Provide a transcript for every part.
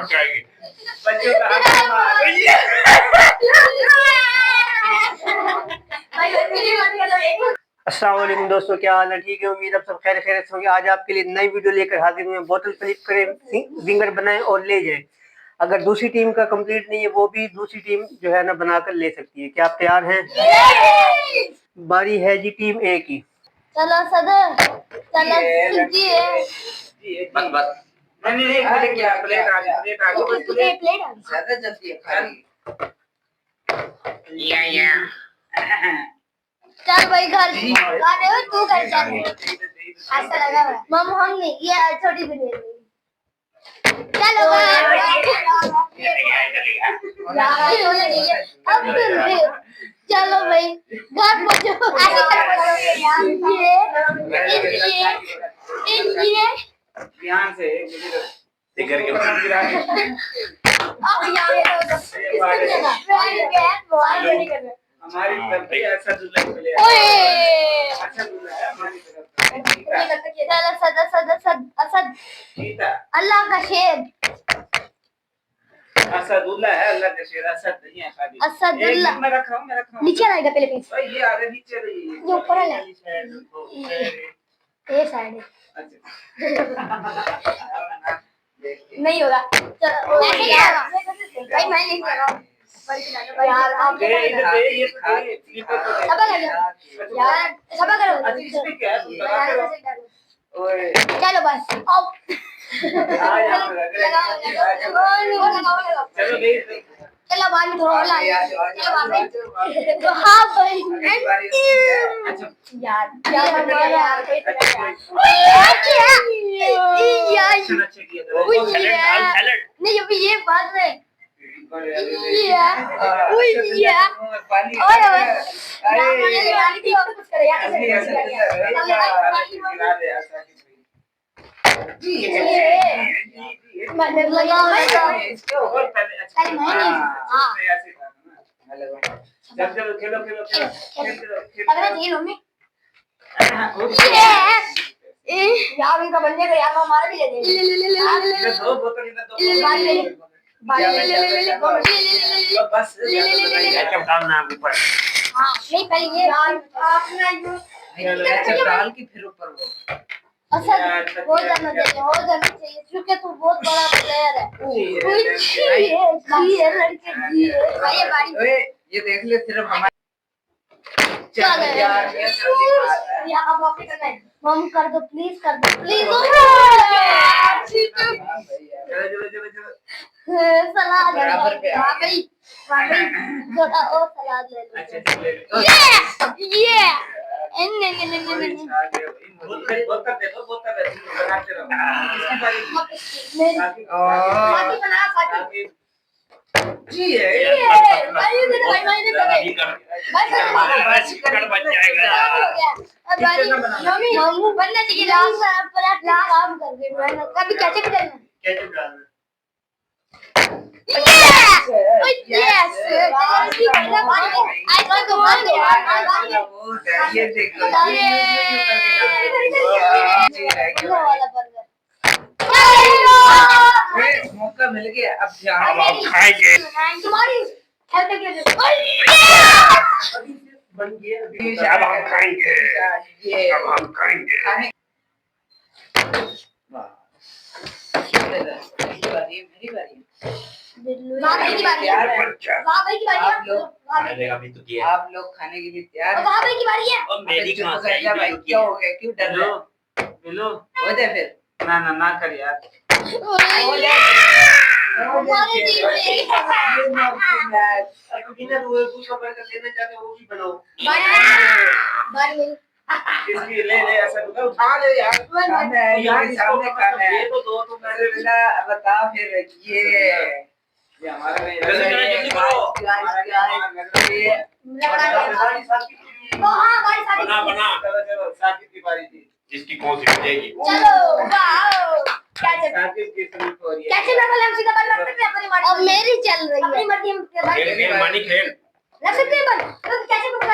बच्चों का अस्सलाम वालेकुम दोस्तों, क्या हाल है? ठीक है, उम्मीद आप सब खैर खैरियत से होंगे। आज आपके लिए नई वीडियो लेकर हाजिर हुए हैं। बोतल फ्लिप करें, जिंगर बनाएं और ले जाएं। अगर दूसरी टीम का कंप्लीट नहीं है, वो भी दूसरी टीम जो है ना बनाकर ले सकती है। क्या आप तैयार हैं? बारी है जी टीम ए की। चलो सदर, चलो जी है बस बस नहीं प्लेट आ गई प्लेट ज्यादा जल्दी या चल भाई घर गाने हो तू कर चल। ऐसा लगा मम हम नहीं, ये छोटी सी ले ली। चलो अब चलो भाई घर पहुंचो। ऐसे ये ध्यान से घर के ऊपर गिरा हमारी तरफ से ऐसा दूल्हा मिले। अच्छा दूल्हा है हमारी तरफ से। असद चीता अल्लाह का शेर। असदुल्ला है, अल्लाह का शेर। असद नहीं है खाली। असदुल्ला मैं रखा हूं नीचे आएगा पहले पेज। भाई ये आगे नीचे रही ये ऊपर है। ये साइड है। अच्छा नहीं होगा। चलो ऐसे क्या होगा भाई, मैं नहीं कर रहा हूं यार। आप ये सबा कर यार, सबा करो। इसमें क्या है? ओए चलो बस अब चलो देख चलो बाद में थोड़ा और लाएंगे। चलो बाद में हां भाई अच्छा यार क्या यार अच्छा किया नहीं अभी ये बात है। चलो खेलो यार उनका बनने का यार हमारा भी ले दे। दो बोतल इधर दो बस केचप डालना है ऊपर। हाँ नहीं पहले ये आपने जो केचप डाल के फिर ऊपर वो असद हो जाना चाहिए क्योंकि तू बहुत बड़ा प्लेयर है। लड़के जी है भाई। ओए ये देख ले सिर्फ हमारे चल यार अब वापस करना है। मम कर दो प्लीज, कर दो प्लीज। सलाद बराबर पे आ गई थोड़ा और सलाद ले लो। अच्छा ये बोतल दे दो, बोतल बनाते रहो। इसकी बारी साथी बना साथी जी है भाई बस कर बन जाएगा। मम्मी हम बनना चाहिए। लास्ट काम कर दे। मैं कभी कैसे भी करना केचप डालना यस आई गॉट ये देखो मौका मिल गया। अब खाएंगे तुम्हारी बन गया। अब हम खाएंगे, अब हम खाएंगे। मेरी बारी भाई की बारी है। भाई की बारी है। अभी तो दिया। आप लोग खाने के लिए तैयार हैं? भाई की बारी है। और मेरी कहां से आई? भाई क्या हो गया, क्यों डर रहे हो? बिलो हो जाए फिर ना कर यार। हमारी टीम मेरी बिना वो दूसरा बर्गर लेना चाहते हो वो भी बनाओ। बारी मेरी इसकी ले ऐसा उठा ले यार। यार सामने खाना है। ये तो दो तो मेरे बिना बता फिर ये हमारा नहीं जल्दी करो। बना चलो साकिब की बारी थी। जिसकी कौन सी बजेगी? चलो वाओ क्या चल साकिब की स्लिप हो रही है। कैसे लगा हम सीधा बन सकते हैं अपनी मर्जी। अब मेरी चल रही है अपनी मर्जी खेल मानी खेल रख सकते हैं बन तो कैसे बन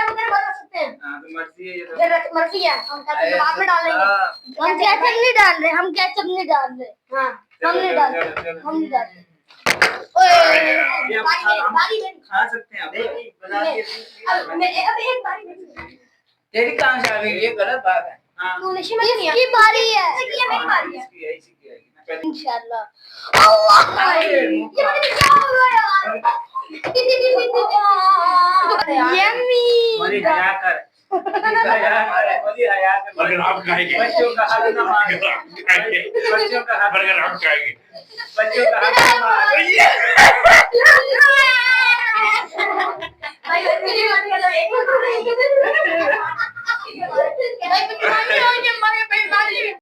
सकते हैं। हां तो मर्जी है ये तो। मर्जी है। हम कैसे बाद में डालेंगे। हम केचप नहीं डाल रहे, हम केचप नहीं डाल रहे। हां हम नहीं डाल रहे, हम नहीं डाल रहे। ये आप बारी मेरी। खा सकते हैं आप। नहीं, बना के अब एक बारी मेरी। तेरी कहाँ से आ गई? ये गलत बात है। हाँ तूने शिमला किया। इसकी बारी है। ये मेरी बारी है। इसकी है, इसी की है। मैं पहले- इंशाल्लाह। अल्लाह अरे, ये मुझे क्या हो गया यार। यम्मी। मोदी हया कर। हया कर, मोदी हया कर। बर्गर आप खाएंगे, बच्चों का हाथ ना मार। बर्गर आप खाएंगे, बच्चों का हाथ बर्गर आप खाएंगे। बच्चों का हाथ ना मार।